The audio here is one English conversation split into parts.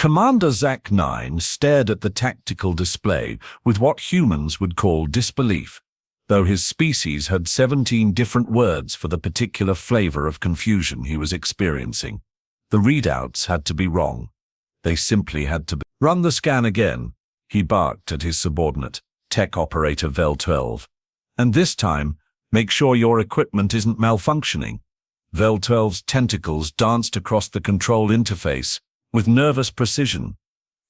Commander Zach-9 stared at the tactical display with what humans would call disbelief, though his species had 17 different words for the particular flavor of confusion he was experiencing. The readouts had to be wrong. They simply had to be. Run the scan again, he barked at his subordinate, Tech Operator Vel-12. And this time, make sure your equipment isn't malfunctioning. Vel-12's tentacles danced across the control interface with nervous precision.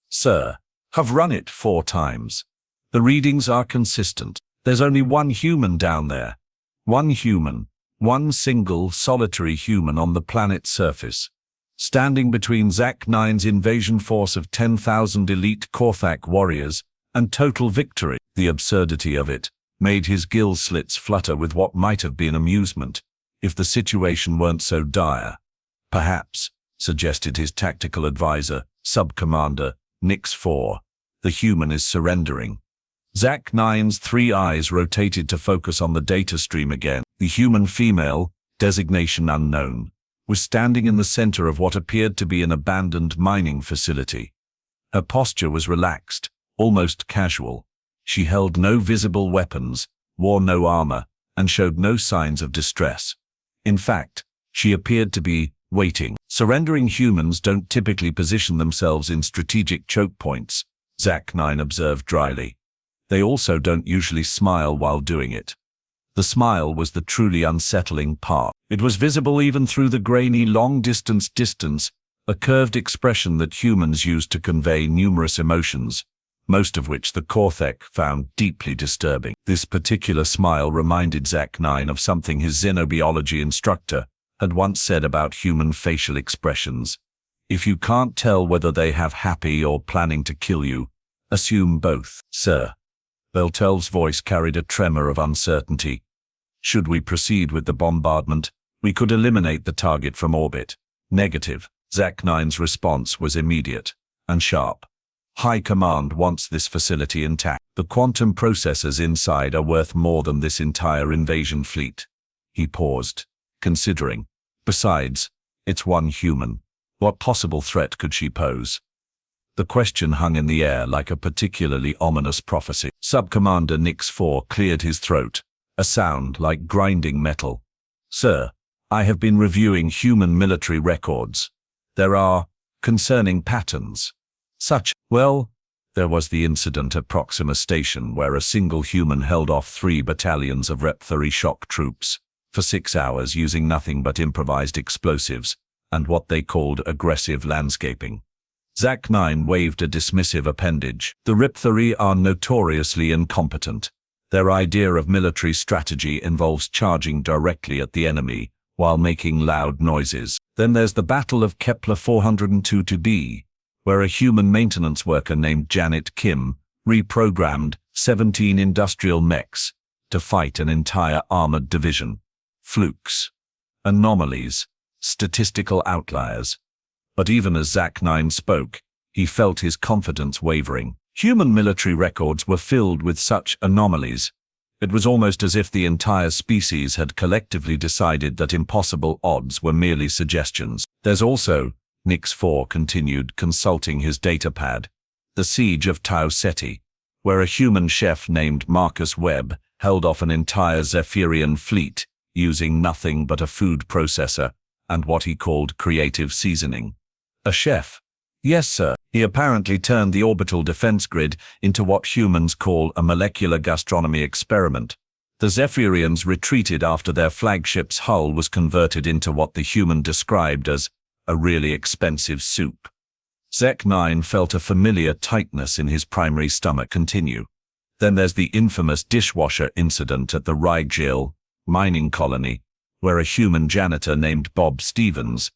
Sir, have run it 4 times. The readings are consistent. There's only one human down there. One human, one single solitary human on the planet's surface. Standing between Zach-9's invasion force of 10,000 elite Korthak warriors and total victory. The absurdity of it made his gill slits flutter with what might have been amusement, if the situation weren't so dire. Perhaps, suggested his tactical advisor, Sub-Commander Nix-4, the human is surrendering. Zach-9's 3 eyes rotated to focus on the data stream again. The human female, designation unknown, was standing in the center of what appeared to be an abandoned mining facility. Her posture was relaxed, almost casual. She held no visible weapons, wore no armor, and showed no signs of distress. In fact, she appeared to be waiting. Surrendering humans don't typically position themselves in strategic choke points, Zach-9 observed dryly. They also don't usually smile while doing it. The smile was the truly unsettling part. It was visible even through the grainy long-distance, a curved expression that humans use to convey numerous emotions, most of which the Korthak found deeply disturbing. This particular smile reminded Zach-9 of something his xenobiology instructor had once said about human facial expressions. If you can't tell whether they have happy or planning to kill you, assume both. Sir. Vel-12's voice carried a tremor of uncertainty. Should we proceed with the bombardment, we could eliminate the target from orbit. Negative. Zach-9's response was immediate and sharp. High Command wants this facility intact. The quantum processors inside are worth more than this entire invasion fleet. He paused, considering. Besides, it's one human. What possible threat could she pose? The question hung in the air like a particularly ominous prophecy. Sub-Commander Nix-4 cleared his throat, a sound like grinding metal. Sir, I have been reviewing human military records. There are concerning patterns. There was the incident at Proxima Station where a single human held off 3 battalions of Rep-3 shock troops for 6 hours using nothing but improvised explosives and what they called aggressive landscaping. Zach-9 waved a dismissive appendage. The Rep-3 are notoriously incompetent. Their idea of military strategy involves charging directly at the enemy while making loud noises. Then there's the Battle of Kepler 402b, where a human maintenance worker named Janet Kim reprogrammed 17 industrial mechs to fight an entire armored division. Flukes, anomalies, statistical outliers. But even as Zach-9 spoke, he felt his confidence wavering. Human military records were filled with such anomalies. It was almost as if the entire species had collectively decided that impossible odds were merely suggestions. There's also, Nix-4 continued, consulting his datapad, the siege of Tau Ceti, where a human chef named Marcus Webb held off an entire Zephyrian fleet using nothing but a food processor and what he called creative seasoning. A chef? Yes, sir. He apparently turned the orbital defense grid into what humans call a molecular gastronomy experiment. The Zephyrians retreated after their flagship's hull was converted into what the human described as a really expensive soup. Zach-9 felt a familiar tightness in his primary stomach. Continue. Then there's the infamous dishwasher incident at the Rigel mining colony, where a human janitor named Bob Stevens.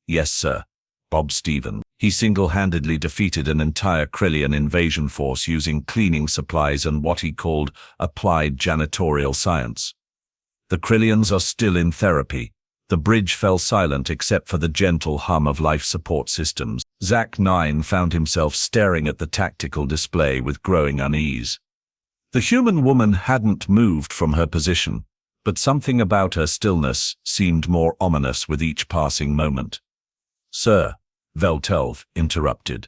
Yes, sir. Bob Stevens. He single-handedly defeated an entire Krillian invasion force using cleaning supplies and what he called applied janitorial science. The Krillians are still in therapy. The bridge fell silent except for the gentle hum of life support systems. Zach-9 found himself staring at the tactical display with growing unease. The human woman hadn't moved from her position, but something about her stillness seemed more ominous with each passing moment. Sir, Veltelf interrupted.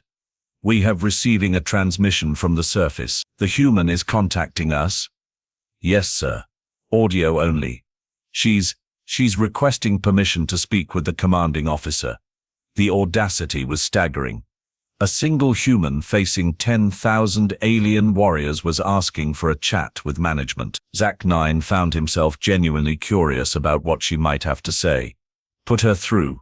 We have receiving a transmission from the surface. The human is contacting us? Yes, sir. Audio only. She's requesting permission to speak with the commanding officer. The audacity was staggering. A single human facing 10,000 alien warriors was asking for a chat with management. Zach-9 found himself genuinely curious about what she might have to say. Put her through.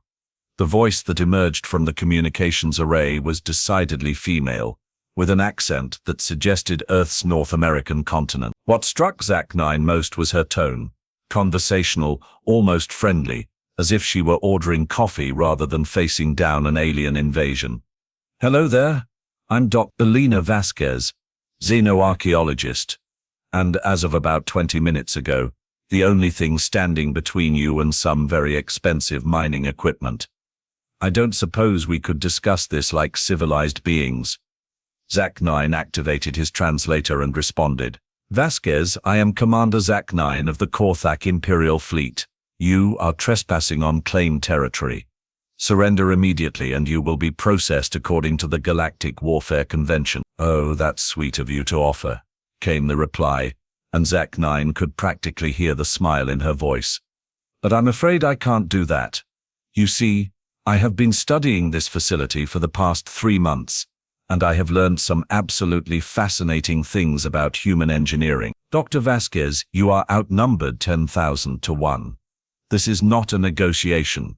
The voice that emerged from the communications array was decidedly female, with an accent that suggested Earth's North American continent. What struck Zach-9 most was her tone, conversational, almost friendly, as if she were ordering coffee rather than facing down an alien invasion. Hello there, I'm Dr. Elena Vasquez, xenoarchaeologist, and as of about 20 minutes ago, the only thing standing between you and some very expensive mining equipment. I don't suppose we could discuss this like civilized beings. Zach-9 activated his translator and responded. Vasquez, I am Commander Zach-9 of the Korthak Imperial Fleet. You are trespassing on claimed territory. Surrender immediately and you will be processed according to the Galactic Warfare Convention. Oh, that's sweet of you to offer, came the reply, and Zach-9 could practically hear the smile in her voice. But I'm afraid I can't do that. You see, I have been studying this facility for the past 3 months, and I have learned some absolutely fascinating things about human engineering. Dr. Vasquez, you are outnumbered 10,000 to 1. This is not a negotiation.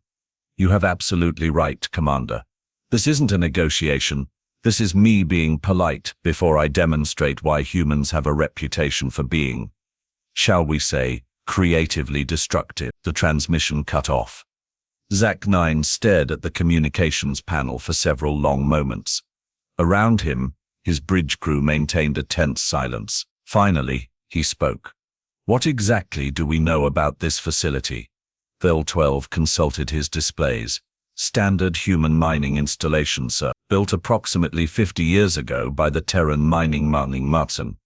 You have absolutely right, Commander. This isn't a negotiation. This is me being polite before I demonstrate why humans have a reputation for being, shall we say, creatively destructive. The transmission cut off. Zach-9 stared at the communications panel for several long moments. Around him, his bridge crew maintained a tense silence. Finally, he spoke. What exactly do we know about this facility? Vel-12 consulted his displays. Standard human mining installation, sir. Built approximately 50 years ago by the Terran mining Matson.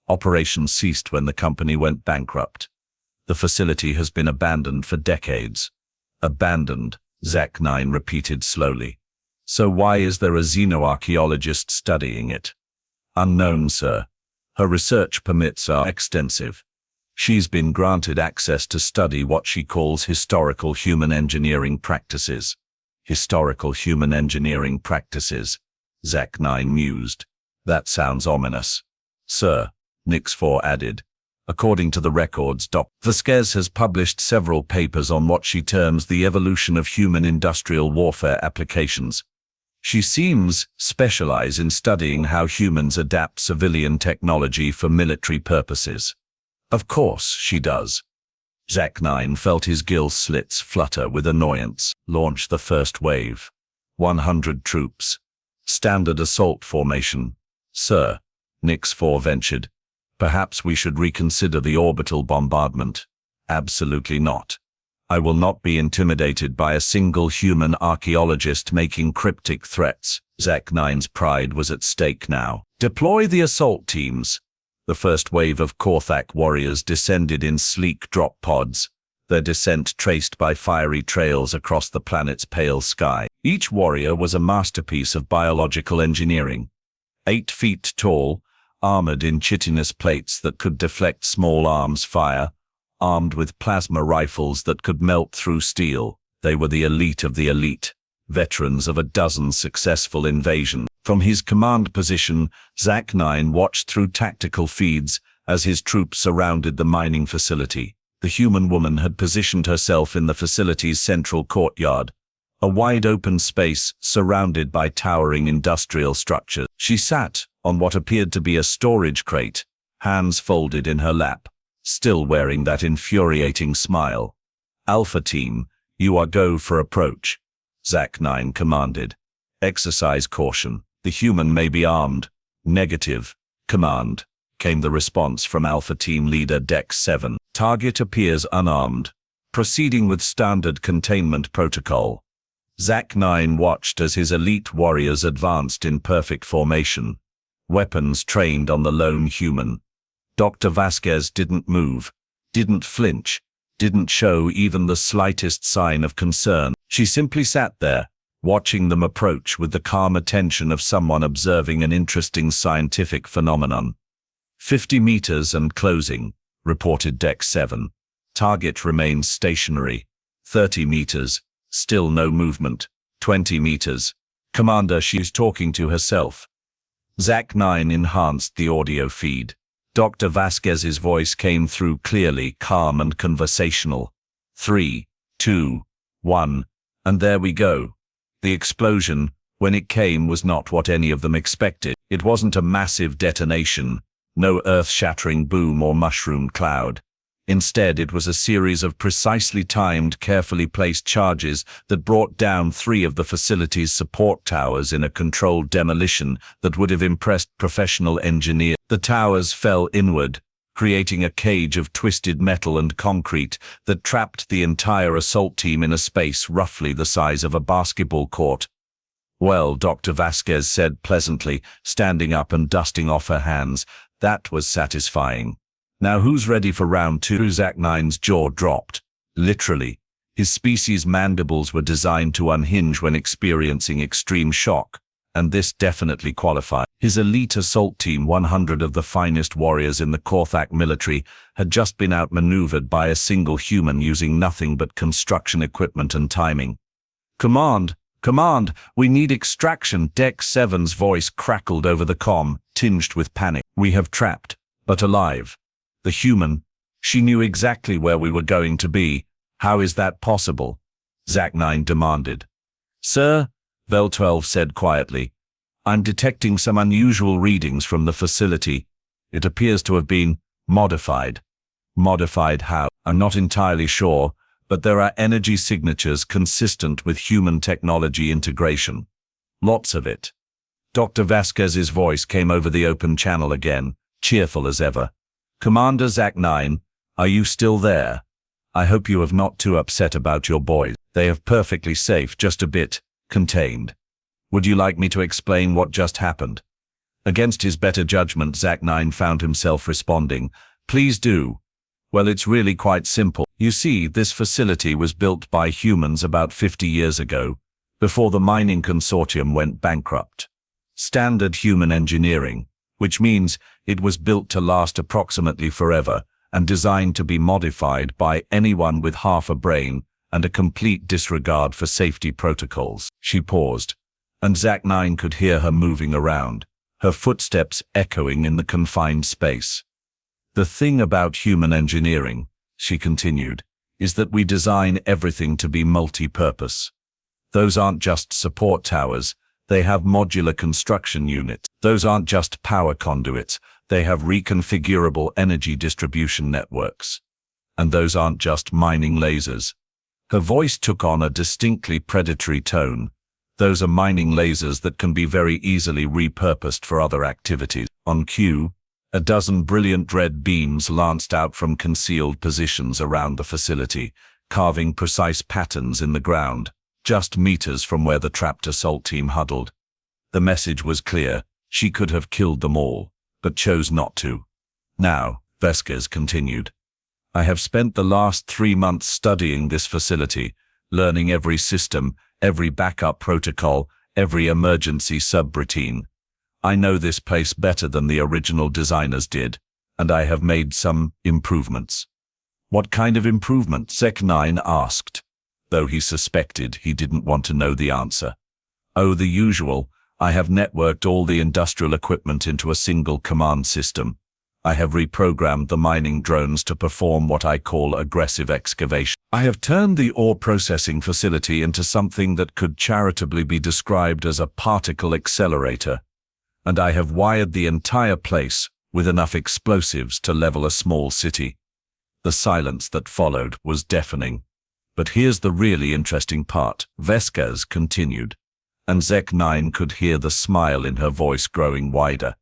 Operations ceased when the company went bankrupt. The facility has been abandoned for decades. Abandoned, Zach-9 repeated slowly. So why is there a xenoarchaeologist studying it? Unknown, sir. Her research permits are extensive. She's been granted access to study what she calls historical human engineering practices. Historical human engineering practices, Zach-9 mused. That sounds ominous. Sir, Nix-4 added. According to the records, Dr. Vasquez has published several papers on what she terms the evolution of human industrial warfare applications. She seems specialize in studying how humans adapt civilian technology for military purposes. Of course she does. Zach-9 felt his gill slits flutter with annoyance. Launch the first wave. 100 troops. Standard assault formation. Sir, Nix-4 ventured. Perhaps we should reconsider the orbital bombardment. Absolutely not. I will not be intimidated by a single human archaeologist making cryptic threats. Zach-9's pride was at stake now. Deploy the assault teams. The first wave of Korthak warriors descended in sleek drop pods, their descent traced by fiery trails across the planet's pale sky. Each warrior was a masterpiece of biological engineering. 8 feet tall, armored in chitinous plates that could deflect small arms fire, armed with plasma rifles that could melt through steel. They were the elite of the elite, veterans of a dozen successful invasions. From his command position, Zach-9 watched through tactical feeds as his troops surrounded the mining facility. The human woman had positioned herself in the facility's central courtyard, a wide-open space surrounded by towering industrial structures. She sat on what appeared to be a storage crate, hands folded in her lap, still wearing that infuriating smile. Alpha Team, you are go for approach, Zach-9 commanded. Exercise caution. The human may be armed. Negative. Command, came the response from Alpha Team Leader Dex 7. Target appears unarmed. Proceeding with standard containment protocol. Zach-9 watched as his elite warriors advanced in perfect formation. Weapons trained on the lone human. Dr. Vasquez didn't move, didn't flinch, didn't show even the slightest sign of concern. She simply sat there, watching them approach with the calm attention of someone observing an interesting scientific phenomenon. 50 meters and closing, reported Deck 7. Target remains stationary. 30 meters, still no movement. 20 meters. Commander, she's talking to herself. Zach-9 enhanced the audio feed. Dr. Vasquez's voice came through clearly, calm and conversational. 3, 2, 1, and there we go. The explosion, when it came, was not what any of them expected. It wasn't a massive detonation, no earth-shattering boom or mushroom cloud. Instead, it was a series of precisely timed, carefully placed charges that brought down 3 of the facility's support towers in a controlled demolition that would have impressed professional engineers. The towers fell inward, creating a cage of twisted metal and concrete that trapped the entire assault team in a space roughly the size of a basketball court. Well, Dr. Vasquez said pleasantly, standing up and dusting off her hands, that was satisfying. Now who's ready for round 2? Zach-9's jaw dropped. Literally. His species' mandibles were designed to unhinge when experiencing extreme shock, and this definitely qualified. His elite assault team, 100 of the finest warriors in the Korthak military, had just been outmaneuvered by a single human using nothing but construction equipment and timing. Command, we need extraction. Deck 7's voice crackled over the comm, tinged with panic. We have trapped, but alive. The human, she knew exactly where we were going to be. How is that possible? Zach-9 demanded. Sir, Vel 12 said quietly, I'm detecting some unusual readings from the facility. It appears to have been modified. Modified how? I'm not entirely sure, but there are energy signatures consistent with human technology integration. Lots of it. Dr. Vasquez's voice came over the open channel again, cheerful as ever. Commander Zach-9, are you still there? I hope you have not too upset about your boys. They have perfectly safe, just a bit contained. Would you like me to explain what just happened? Against his better judgment, Zach-9 found himself responding, please do. Well, it's really quite simple. You see, this facility was built by humans about 50 years ago, before the mining consortium went bankrupt. Standard human engineering, which means it was built to last approximately forever and designed to be modified by anyone with half a brain and a complete disregard for safety protocols. She paused, and Zach-9 could hear her moving around, her footsteps echoing in the confined space. The thing about human engineering, she continued, is that we design everything to be multi-purpose. Those aren't just support towers, they have modular construction units. Those aren't just power conduits, they have reconfigurable energy distribution networks. And those aren't just mining lasers. Her voice took on a distinctly predatory tone. Those are mining lasers that can be very easily repurposed for other activities. On cue, a dozen brilliant red beams lanced out from concealed positions around the facility, carving precise patterns in the ground, just meters from where the trapped assault team huddled. The message was clear. She could have killed them all, but chose not to. Now, Vasquez continued, I have spent the last 3 months studying this facility, learning every system, every backup protocol, every emergency subroutine. I know this place better than the original designers did, and I have made some improvements. What kind of improvement? Zach-9 asked, though he suspected he didn't want to know the answer. Oh, the usual. I have networked all the industrial equipment into a single command system. I have reprogrammed the mining drones to perform what I call aggressive excavation. I have turned the ore processing facility into something that could charitably be described as a particle accelerator. And I have wired the entire place with enough explosives to level a small city. The silence that followed was deafening. But here's the really interesting part, Vasquez continued, and Zach-9 could hear the smile in her voice growing wider.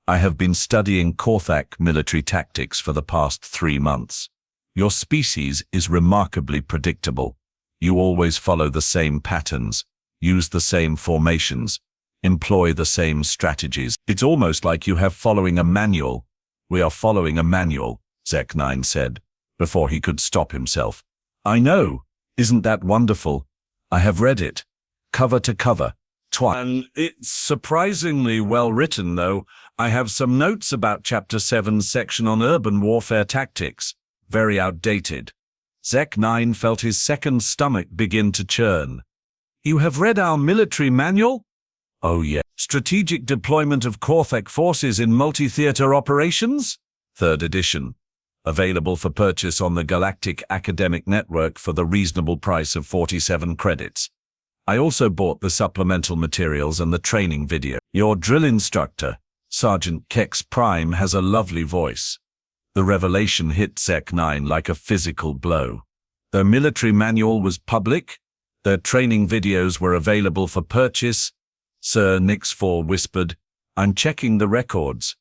I have been studying Korthak military tactics for the past 3 months. Your species is remarkably predictable. You always follow the same patterns, use the same formations, employ the same strategies. It's almost like you have following a manual. We are following a manual, Zach-9 said, before he could stop himself. I know. Isn't that wonderful? I have read it. cover to cover, twice. And it's surprisingly well written, though. I have some notes about Chapter 7's section on urban warfare tactics. Very outdated. Zek-9 felt his second stomach begin to churn. You have read our military manual? Oh yeah. Strategic Deployment of Corthec Forces in Multi-Theater Operations? 3rd edition. Available for purchase on the Galactic Academic Network for the reasonable price of 47 credits. I also bought the supplemental materials and the training video. Your drill instructor, Sergeant Kex Prime, has a lovely voice. The revelation hit Zek-9 like a physical blow. Their military manual was public. Their training videos were available for purchase. Sir Nix-4 whispered, I'm checking the records.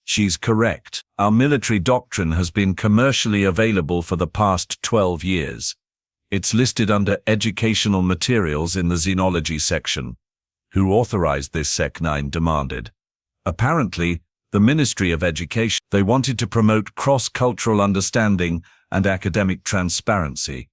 She's correct. Our military doctrine has been commercially available for the past 12 years. It's listed under Educational Materials in the Xenology section. Who authorized this? Zek-9 demanded. Apparently, the Ministry of Education. They wanted to promote cross-cultural understanding and academic transparency.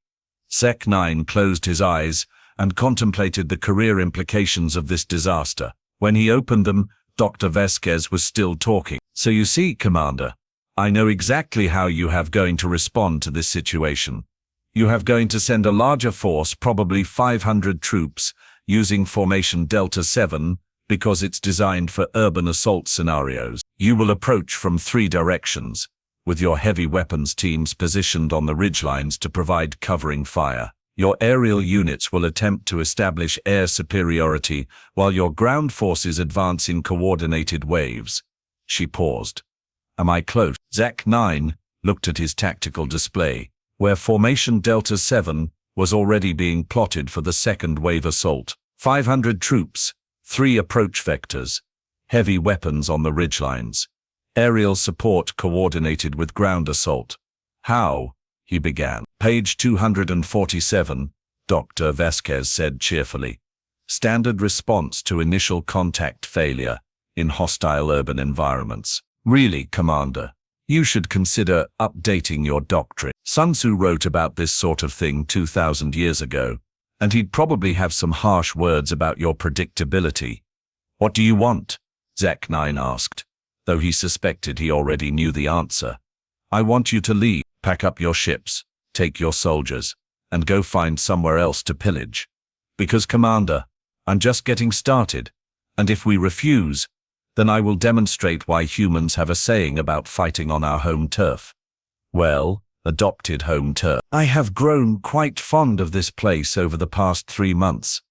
Zek-9 closed his eyes and contemplated the career implications of this disaster. When he opened them, Dr. Vasquez was still talking. So you see, Commander, I know exactly how you have going to respond to this situation. You have going to send a larger force, probably 500 troops, using Formation Delta 7, because it's designed for urban assault scenarios. You will approach from 3 directions, with your heavy weapons teams positioned on the ridgelines to provide covering fire. Your aerial units will attempt to establish air superiority while your ground forces advance in coordinated waves. She paused. Am I close? Zek-9 looked at his tactical display, where Formation Delta 7 was already being plotted for the second wave assault. 500 troops, 3 approach vectors, heavy weapons on the ridgelines, aerial support coordinated with ground assault. How? He began. Page 247, Dr. Vasquez said cheerfully. Standard response to initial contact failure in hostile urban environments. Really, Commander, you should consider updating your doctrine. Sun Tzu wrote about this sort of thing 2,000 years ago, and he'd probably have some harsh words about your predictability. What do you want? Zek-9 asked, though he suspected he already knew the answer. I want you to leave, pack up your ships, take your soldiers, and go find somewhere else to pillage. Because, Commander, I'm just getting started, and if we refuse, then I will demonstrate why humans have a saying about fighting on our home turf. Well, adopted home turf. I have grown quite fond of this place over the past 3 months.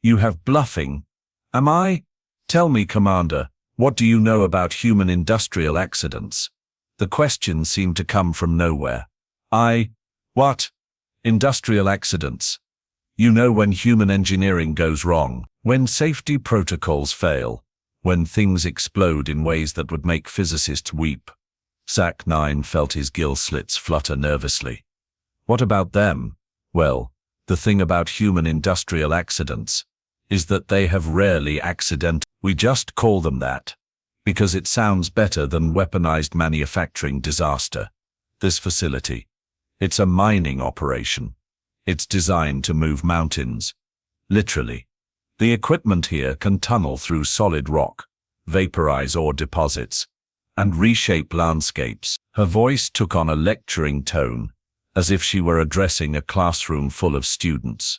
You have bluffing. Am I? Tell me, Commander, what do you know about human industrial accidents? The question seemed to come from nowhere. What? Industrial accidents. You know, when human engineering goes wrong, when safety protocols fail, when things explode in ways that would make physicists weep. Zek-9 felt his gill slits flutter nervously. What about them? Well, the thing about human industrial accidents is that they have rarely accidental. We just call them that because it sounds better than weaponized manufacturing disaster. This facility, it's a mining operation. It's designed to move mountains. Literally. The equipment here can tunnel through solid rock, vaporize ore deposits, and reshape landscapes. Her voice took on a lecturing tone, as if she were addressing a classroom full of students.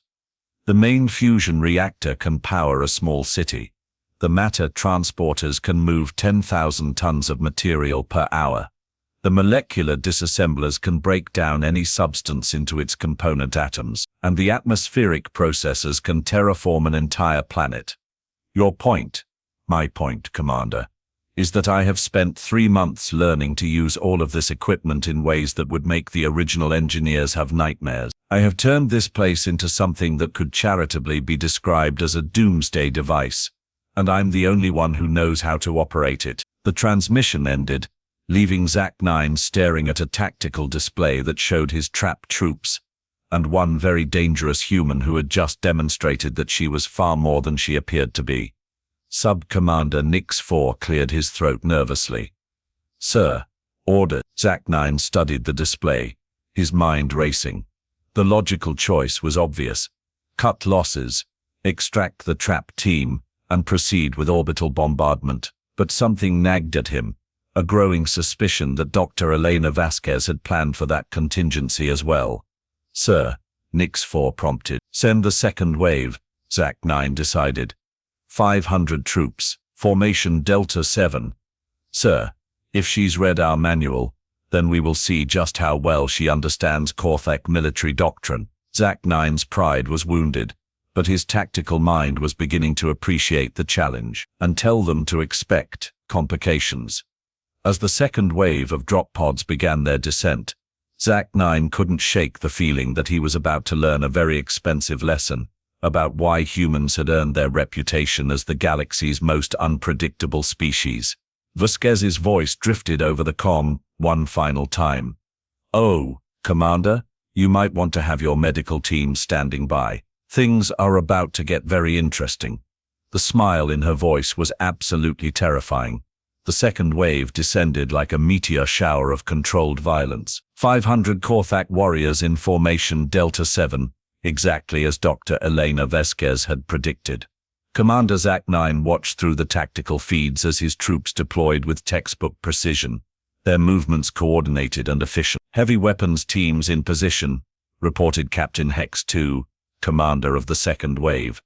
The main fusion reactor can power a small city. The matter transporters can move 10,000 tons of material per hour. The molecular disassemblers can break down any substance into its component atoms, and the atmospheric processors can terraform an entire planet. Your point, my point, Commander, is that I have spent 3 months learning to use all of this equipment in ways that would make the original engineers have nightmares. I have turned this place into something that could charitably be described as a doomsday device, and I'm the only one who knows how to operate it. The transmission ended, leaving Zek-9 staring at a tactical display that showed his trapped troops, and one very dangerous human who had just demonstrated that she was far more than she appeared to be. Sub-Commander Nix-4 cleared his throat nervously. Sir, order. Zek-9 studied the display, his mind racing. The logical choice was obvious. Cut losses, extract the trapped team, and proceed with orbital bombardment. But something nagged at him, a growing suspicion that Dr. Elena Vasquez had planned for that contingency as well. "Sir," Nix-4 prompted. "Send the second wave," Zach-9 decided. 500 troops, formation Delta 7. "Sir, if she's read our manual, then we will see just how well she understands Korthak military doctrine." Zach-9's pride was wounded, but his tactical mind was beginning to appreciate the challenge and tell them to expect complications. As the second wave of drop pods began their descent, Zach-9 couldn't shake the feeling that he was about to learn a very expensive lesson about why humans had earned their reputation as the galaxy's most unpredictable species. Vasquez's voice drifted over the comm one final time. "Oh, Commander, you might want to have your medical team standing by. Things are about to get very interesting." The smile in her voice was absolutely terrifying. The second wave descended like a meteor shower of controlled violence. 500 Korthak warriors in formation Delta 7, exactly as Dr. Elena Vasquez had predicted. Commander Zach-9 watched through the tactical feeds as his troops deployed with textbook precision, their movements coordinated and efficient. "Heavy weapons teams in position," reported Captain Hex 2, commander of the second wave.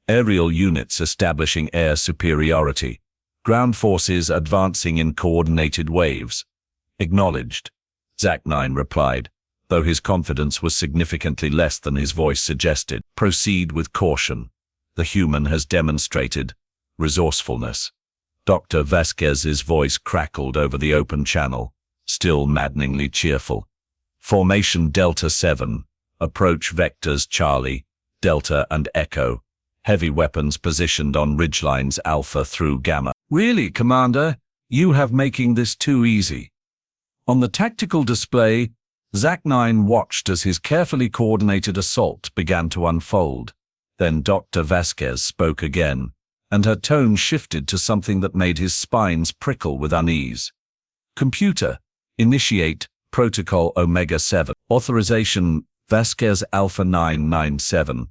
"Aerial units establishing air superiority. Ground forces advancing in coordinated waves." "Acknowledged," Zach-9 replied, though his confidence was significantly less than his voice suggested. "Proceed with caution. The human has demonstrated resourcefulness." Dr. Vasquez's voice crackled over the open channel, still maddeningly cheerful. "Formation Delta 7. Approach vectors Charlie, Delta and Echo. Heavy weapons positioned on ridgelines Alpha through Gamma." "Really, Commander? You have making this too easy." On the tactical display, Zach-9 watched as his carefully coordinated assault began to unfold. Then Dr. Vasquez spoke again, and her tone shifted to something that made his spines prickle with unease. "Computer, initiate Protocol Omega 7. Authorization Vasquez Alpha 997.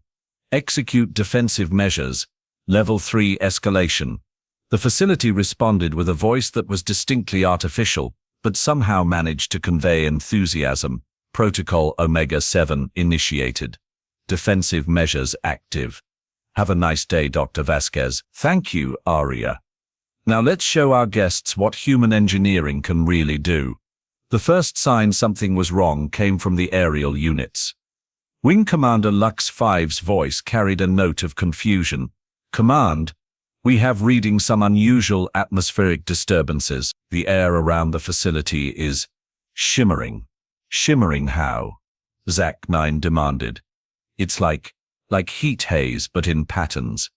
Execute defensive measures. Level 3 escalation." The facility responded with a voice that was distinctly artificial, but somehow managed to convey enthusiasm. "Protocol Omega 7 initiated. Defensive measures active. Have a nice day, Dr. Vasquez." "Thank you, Aria. Now let's show our guests what human engineering can really do." The first sign something was wrong came from the aerial units. Wing Commander Lux 5's voice carried a note of confusion. "Command, we have reading some unusual atmospheric disturbances. The air around the facility is shimmering." "Shimmering how?" Zach-9 demanded. "It's like heat haze, but in patterns.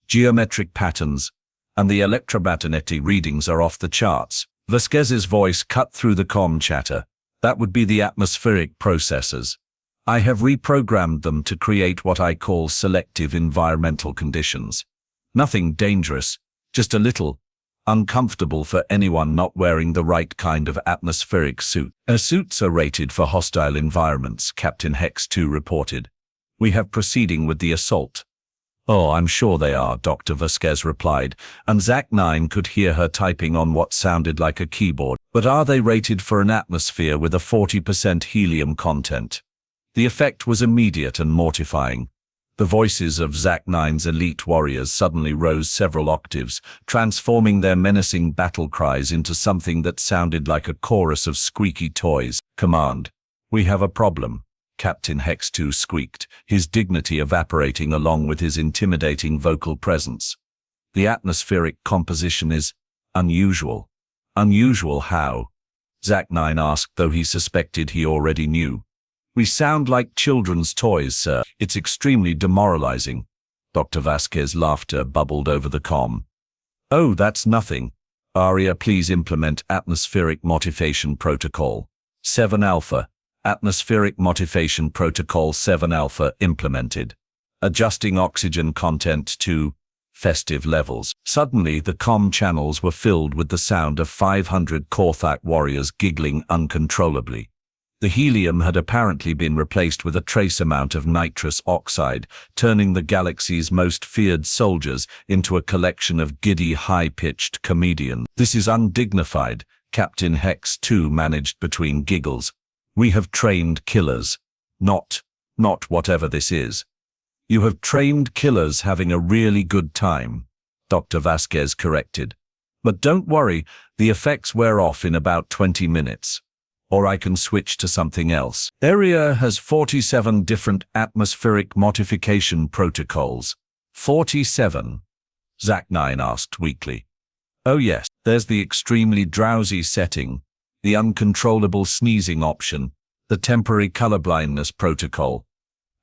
Geometric patterns, and the electromagnetic readings are off the charts." Vasquez's voice cut through the comm chatter. "That would be the atmospheric processors. I have reprogrammed them to create what I call selective environmental conditions. Nothing dangerous, just a little uncomfortable for anyone not wearing the right kind of atmospheric suit." "Our suits are rated for hostile environments," Captain Hex 2 reported. "We have proceeding with the assault." "Oh, I'm sure they are," Dr. Vasquez replied, and Zach-9 could hear her typing on what sounded like a keyboard. "But are they rated for an atmosphere with a 40% helium content?" The effect was immediate and mortifying. The voices of Zach-9's elite warriors suddenly rose several octaves, transforming their menacing battle cries into something that sounded like a chorus of squeaky toys. "Command, we have a problem," Captain Hex 2 squeaked, his dignity evaporating along with his intimidating vocal presence. "The atmospheric composition is unusual." "Unusual how?" Zach-9 asked, though he suspected he already knew. "We sound like children's toys, sir. It's extremely demoralizing." Dr. Vasquez's laughter bubbled over the comm. "Oh, that's nothing. Aria, please implement Atmospheric Motivation Protocol 7 Alpha. Atmospheric Motivation Protocol 7 Alpha implemented. Adjusting oxygen content to festive levels." Suddenly, the comm channels were filled with the sound of 500 Korthak warriors giggling uncontrollably. The helium had apparently been replaced with a trace amount of nitrous oxide, turning the galaxy's most feared soldiers into a collection of giddy, high-pitched comedians. "This is undignified," Captain Hex 2 managed between giggles. "We have trained killers. Not whatever this is." "You have trained killers having a really good time," Dr. Vasquez corrected. "But don't worry, the effects wear off in about 20 minutes. Or I can switch to something else." Area has 47 different atmospheric modification protocols. 47? Zach9 asked weakly. "Oh yes, there's the extremely drowsy setting, the uncontrollable sneezing option, the temporary colorblindness protocol,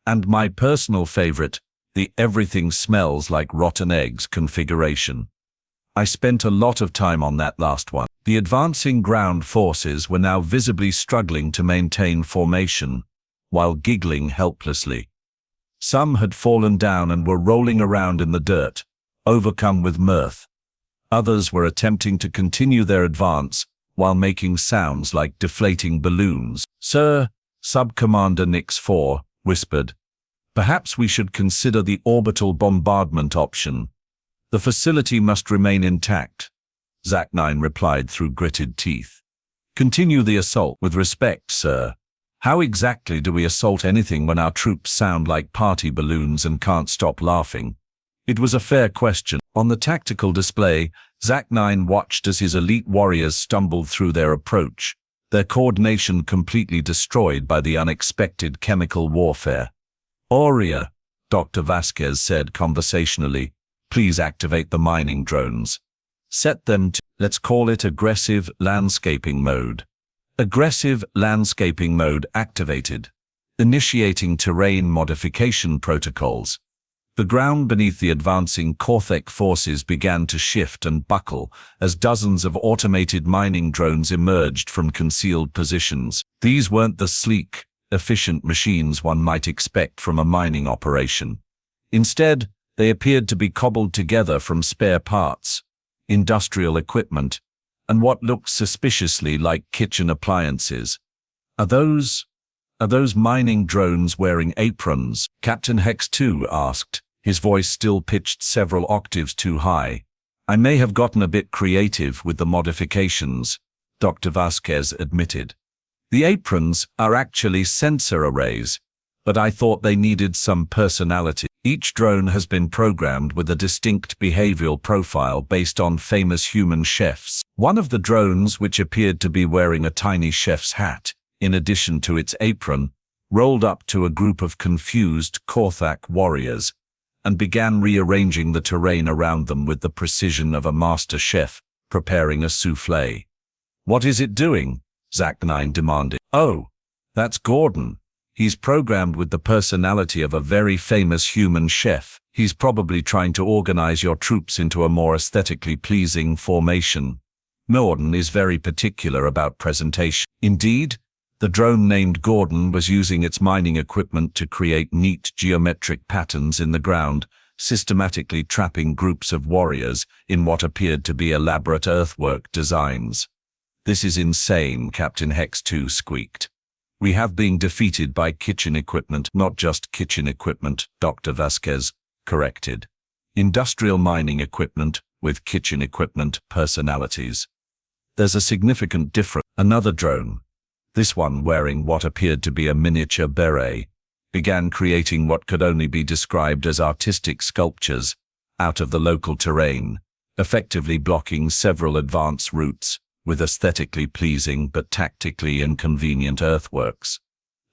and my personal favorite, the everything smells like rotten eggs configuration. I spent a lot of time on that last one." The advancing ground forces were now visibly struggling to maintain formation, while giggling helplessly. Some had fallen down and were rolling around in the dirt, overcome with mirth. Others were attempting to continue their advance while making sounds like deflating balloons. "Sir," Sub-Commander Nix 4 whispered, "perhaps we should consider the orbital bombardment option. The facility must remain intact," Zach9 replied through gritted teeth. "Continue the assault with respect, sir." "How exactly do we assault anything when our troops sound like party balloons and can't stop laughing?" It was a fair question. On the tactical display, Zach9 watched as his elite warriors stumbled through their approach, their coordination completely destroyed by the unexpected chemical warfare. "Aurea," Dr. Vasquez said conversationally, "please activate the mining drones. Set them to, let's call it aggressive landscaping mode." Aggressive landscaping mode activated. Initiating terrain modification protocols. The ground beneath the advancing Corthec forces began to shift and buckle as dozens of automated mining drones emerged from concealed positions. These weren't the sleek, efficient machines one might expect from a mining operation. Instead, they appeared to be cobbled together from spare parts, industrial equipment, and what looked suspiciously like kitchen appliances. Are those mining drones wearing aprons?" Captain Hex 2 asked, his voice still pitched several octaves too high. "I may have gotten a bit creative with the modifications," Dr. Vasquez admitted. "The aprons are actually sensor arrays, but I thought they needed some personality. Each drone has been programmed with a distinct behavioral profile based on famous human chefs. One of the drones, which appeared to be wearing a tiny chef's hat, in addition to its apron, rolled up to a group of confused Corthec warriors and began rearranging the terrain around them with the precision of a master chef preparing a soufflé. "What is it doing?" Zach9 demanded. "Oh, that's Gordon. He's programmed with the personality of a very famous human chef. He's probably trying to organize your troops into a more aesthetically pleasing formation. Gordon is very particular about presentation." Indeed, the drone named Gordon was using its mining equipment to create neat geometric patterns in the ground, systematically trapping groups of warriors in what appeared to be elaborate earthwork designs. "This is insane," Captain Hex 2 squeaked. "We have been defeated by kitchen equipment." "Not just kitchen equipment," Dr. Vasquez corrected. "Industrial mining equipment with kitchen equipment personalities. There's a significant difference." Another drone, this one wearing what appeared to be a miniature beret, began creating what could only be described as artistic sculptures out of the local terrain, effectively blocking several advance routes with aesthetically pleasing but tactically inconvenient earthworks.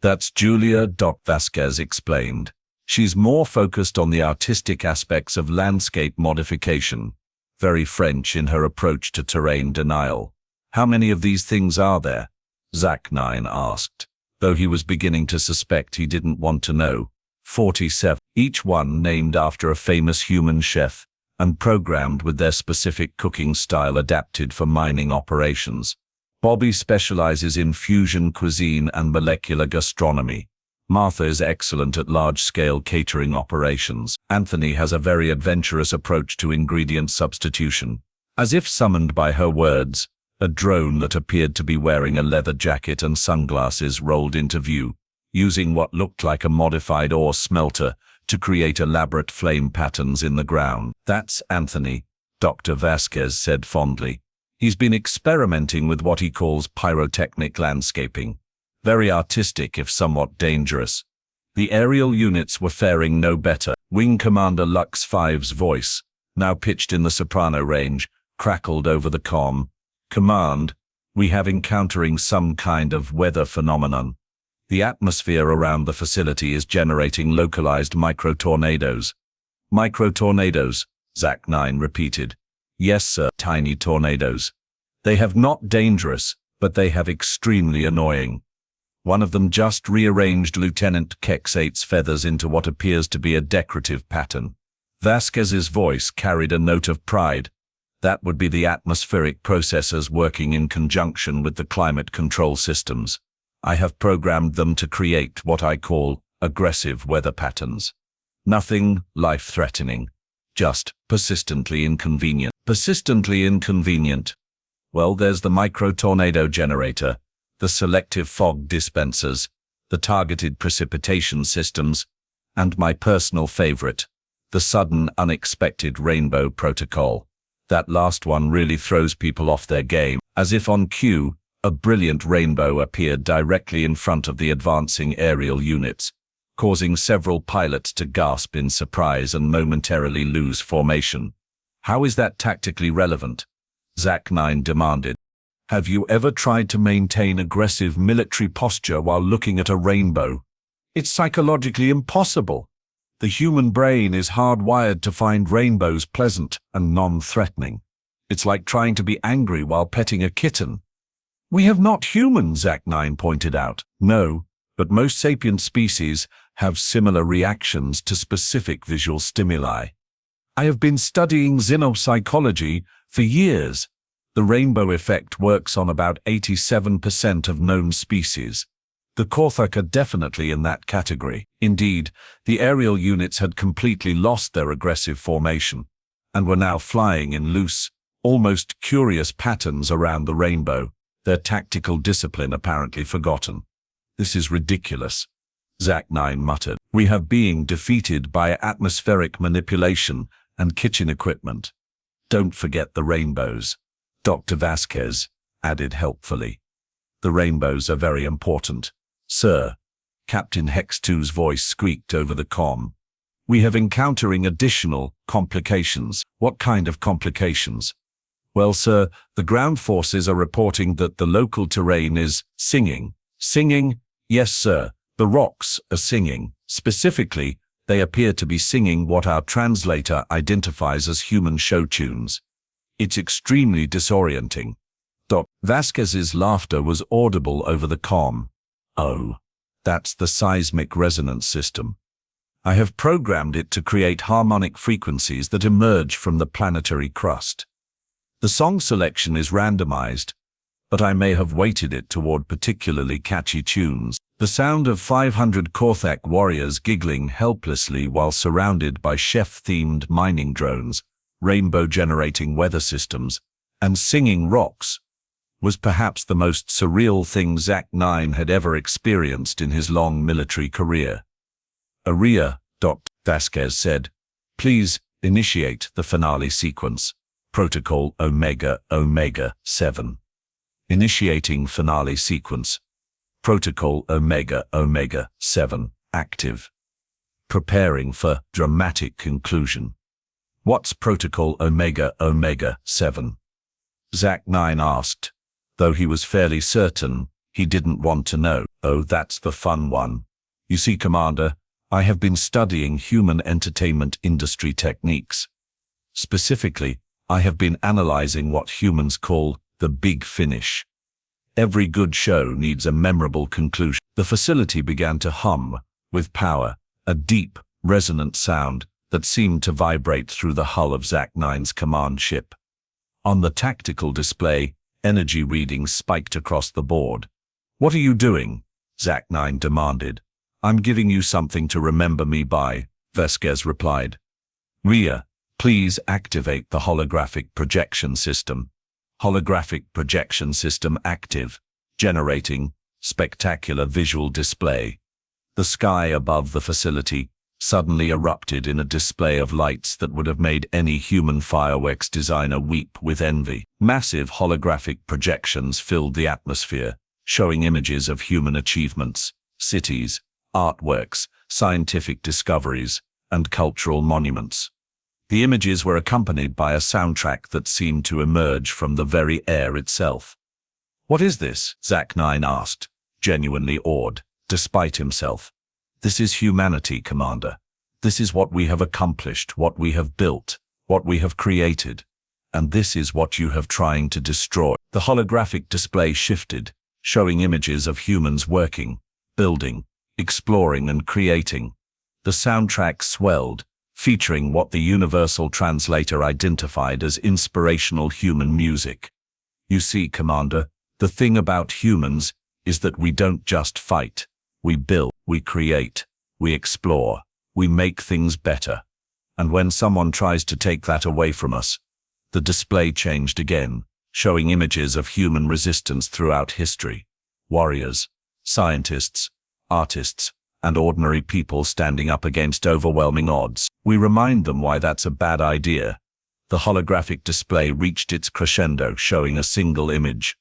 "That's Julia," Doc Vasquez explained. "She's more focused on the artistic aspects of landscape modification, very French in her approach to terrain denial." "How many of these things are there?" Zach9 asked, though he was beginning to suspect he didn't want to know. 47, each one named after a famous human chef, and programmed with their specific cooking style adapted for mining operations. Bobby specializes in fusion cuisine and molecular gastronomy. Martha is excellent at large-scale catering operations. Anthony has a very adventurous approach to ingredient substitution. As if summoned by her words, A drone that appeared to be wearing a leather jacket and sunglasses rolled into view, using what looked like a modified ore smelter to create elaborate flame patterns in the ground. "That's Anthony," Dr. Vasquez said fondly. "He's been experimenting with what he calls pyrotechnic landscaping. Very artistic, if somewhat dangerous." The aerial units were faring no better. Wing Commander Lux 5's voice, now pitched in the soprano range, crackled over the comm. "Command, we have encountering some kind of weather phenomenon. The atmosphere around the facility is generating localized micro-tornadoes." "Micro-tornadoes," Zach-9 repeated. "Yes, sir, tiny tornadoes. They have not dangerous, but they have extremely annoying. One of them just rearranged Lieutenant Kex-8's feathers into what appears to be a decorative pattern." Vasquez's voice carried a note of pride. "That would be the atmospheric processors working in conjunction with the climate control systems. I have programmed them to create what I call aggressive weather patterns. Nothing life-threatening, just persistently inconvenient." "Persistently inconvenient. Well, there's the micro-tornado generator, the selective fog dispensers, the targeted precipitation systems, and my personal favorite, the sudden unexpected rainbow protocol. That last one really throws people off their game." As if on cue, a brilliant rainbow appeared directly in front of the advancing aerial units, causing several pilots to gasp in surprise and momentarily lose formation. "How is that tactically relevant?" Zach-9 demanded. "Have you ever tried to maintain aggressive military posture while looking at a rainbow? It's psychologically impossible. The human brain is hardwired to find rainbows pleasant and non-threatening. It's like trying to be angry while petting a kitten." "We have not humans," Zach-9 pointed out. "No, but most sapient species have similar reactions to specific visual stimuli. I have been studying xenopsychology for years. The rainbow effect works on about 87% of known species. The Korthak are definitely in that category." Indeed, the aerial units had completely lost their aggressive formation, and were now flying in loose, almost curious patterns around the rainbow, their tactical discipline apparently forgotten. "This is ridiculous," Zach-9 muttered. "We have being defeated by atmospheric manipulation and kitchen equipment. Don't forget the rainbows," Dr. Vasquez added helpfully. "The rainbows are very important, sir." Captain Hex-2's voice squeaked over the comm. "We have encountering additional complications." "What kind of complications?" "Well, sir, the ground forces are reporting that the local terrain is singing." "Singing?" "Yes, sir. The rocks are singing. Specifically, they appear to be singing what our translator identifies as human show tunes. It's extremely disorienting." Dr. Vasquez's laughter was audible over the comm. "Oh, that's the seismic resonance system. I have programmed it to create harmonic frequencies that emerge from the planetary crust. The song selection is randomized, but I may have weighted it toward particularly catchy tunes. The sound of 500 Korthak warriors giggling helplessly while surrounded by chef-themed mining drones, rainbow-generating weather systems, and singing rocks was perhaps the most surreal thing Zach-9 had ever experienced in his long military career. "Aria," Dr. Vasquez said, "please initiate the finale sequence. Protocol Omega Omega 7. Initiating finale sequence. Protocol Omega Omega 7 active. Preparing for dramatic conclusion." "What's Protocol Omega Omega 7? Zach-9 asked, though he was fairly certain he didn't want to know. "Oh, that's the fun one. You see, Commander, I have been studying human entertainment industry techniques. Specifically, I have been analyzing what humans call the big finish. Every good show needs a memorable conclusion." The facility began to hum with power, a deep, resonant sound that seemed to vibrate through the hull of Zach-9's command ship. On the tactical display, energy readings spiked across the board. "What are you doing?" Zach-9 demanded. "I'm giving you something to remember me by," Vasquez replied. "Ria, please activate the holographic projection system." Holographic projection system active, generating spectacular visual display. The sky above the facility suddenly erupted in a display of lights that would have made any human fireworks designer weep with envy. Massive holographic projections filled the atmosphere, showing images of human achievements, cities, artworks, scientific discoveries, and cultural monuments. The images were accompanied by a soundtrack that seemed to emerge from the very air itself. "What is this?" Zach-9 asked, genuinely awed, despite himself. "This is humanity, Commander. This is what we have accomplished, what we have built, what we have created. And this is what you have trying to destroy." The holographic display shifted, showing images of humans working, building, exploring and creating. The soundtrack swelled, featuring what the Universal Translator identified as inspirational human music. "You see, Commander, the thing about humans is that we don't just fight. We build, we create, we explore, we make things better. And when someone tries to take that away from us..." The display changed again, showing images of human resistance throughout history. Warriors, scientists, artists, and ordinary people standing up against overwhelming odds. "We remind them why that's a bad idea." The holographic display reached its crescendo, showing a single image.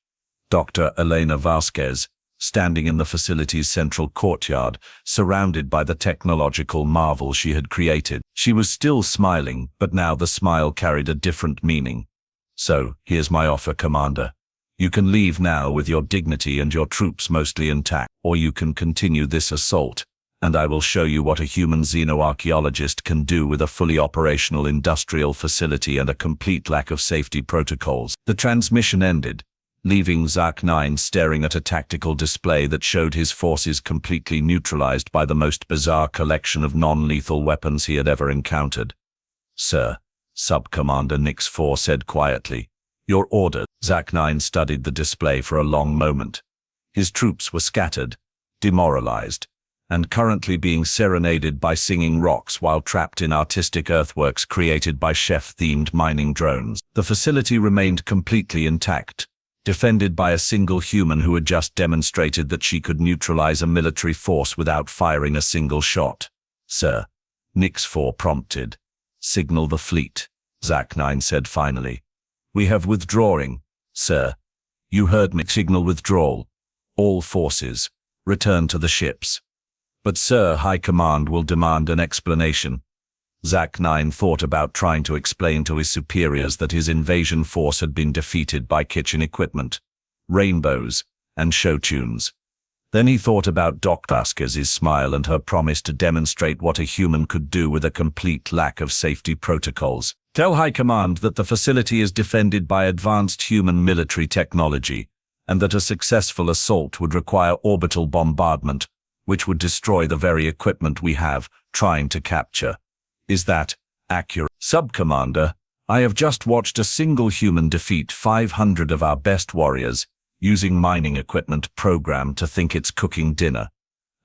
Dr. Elena Vasquez, standing in the facility's central courtyard, surrounded by the technological marvel she had created. She was still smiling, but now the smile carried a different meaning. "So, here's my offer, Commander. You can leave now with your dignity and your troops mostly intact, or you can continue this assault, and I will show you what a human xenoarchaeologist can do with a fully operational industrial facility and a complete lack of safety protocols." The transmission ended, leaving Zach-9 staring at a tactical display that showed his forces completely neutralized by the most bizarre collection of non-lethal weapons he had ever encountered. "Sir," Sub-Commander Nix-4 said quietly, "your order." Zach-9 studied the display for a long moment. His troops were scattered, demoralized, and currently being serenaded by singing rocks while trapped in artistic earthworks created by chef-themed mining drones. The facility remained completely intact, defended by a single human who had just demonstrated that she could neutralize a military force without firing a single shot. "Sir," Nix-4 prompted. "Signal the fleet," Zach-9 said finally. "We have withdrawing, sir." "You heard me. Signal withdrawal. All forces, return to the ships." "But sir, High Command will demand an explanation." Zach-9 thought about trying to explain to his superiors that his invasion force had been defeated by kitchen equipment, rainbows, and show tunes. Then he thought about Dr. Vasquez's smile and her promise to demonstrate what a human could do with a complete lack of safety protocols. "Tell High Command that the facility is defended by advanced human military technology, and that a successful assault would require orbital bombardment, which would destroy the very equipment we have trying to capture. Is that accurate?" "Sub-Commander, I have just watched a single human defeat 500 of our best warriors, using mining equipment programmed to think it's cooking dinner.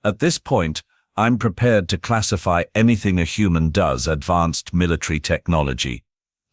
At this point, I'm prepared to classify anything a human does advanced military technology."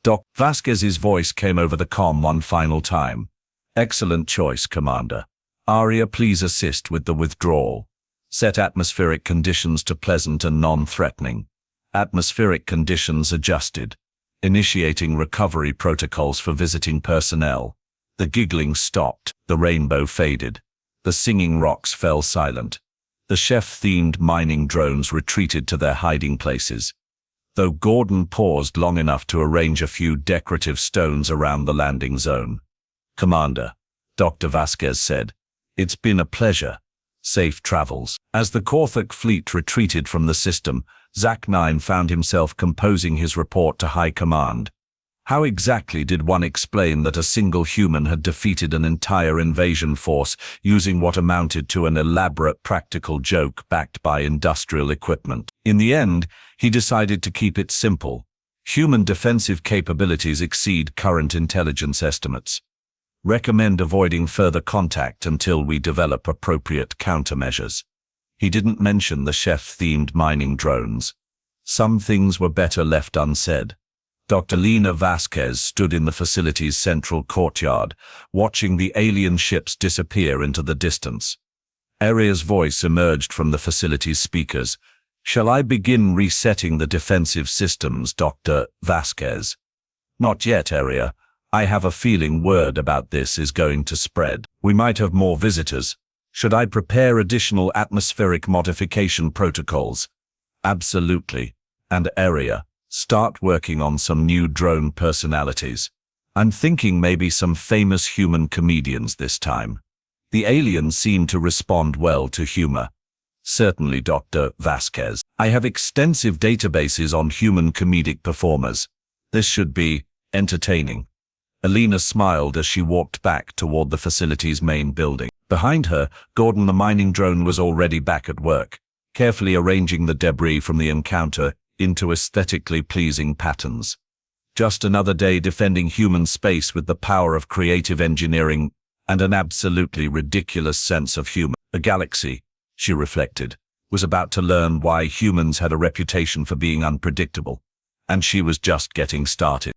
Dr. Vasquez's voice came over the comm one final time. "Excellent choice, Commander. Aria, please assist with the withdrawal. Set atmospheric conditions to pleasant and non-threatening." Atmospheric conditions adjusted, initiating recovery protocols for visiting personnel. The giggling stopped, the rainbow faded, the singing rocks fell silent. The chef-themed mining drones retreated to their hiding places. Though Gordon paused long enough to arrange a few decorative stones around the landing zone. "Commander," Dr. Vasquez said, "it's been a pleasure. Safe travels." As the Korthak fleet retreated from the system, Zach-9 found himself composing his report to High Command. How exactly did one explain that a single human had defeated an entire invasion force using what amounted to an elaborate practical joke backed by industrial equipment? In the end, he decided to keep it simple. Human defensive capabilities exceed current intelligence estimates. Recommend avoiding further contact until we develop appropriate countermeasures. He didn't mention the chef-themed mining drones. Some things were better left unsaid. Dr. Elena Vasquez stood in the facility's central courtyard, watching the alien ships disappear into the distance. Aria's voice emerged from the facility's speakers. "Shall I begin resetting the defensive systems, Dr. Vasquez?" "Not yet, Aria. I have a feeling word about this is going to spread. We might have more visitors. Should I prepare additional atmospheric modification protocols?" "Absolutely. And Aria, start working on some new drone personalities. I'm thinking maybe some famous human comedians this time." The aliens seemed to respond well to humor. "Certainly, Dr. Vasquez. I have extensive databases on human comedic performers. This should be entertaining." Elena smiled as she walked back toward the facility's main building. Behind her, Gordon the mining drone was already back at work, carefully arranging the debris from the encounter into aesthetically pleasing patterns. Just another day defending human space with the power of creative engineering and an absolutely ridiculous sense of humor. A galaxy, she reflected, was about to learn why humans had a reputation for being unpredictable, and she was just getting started.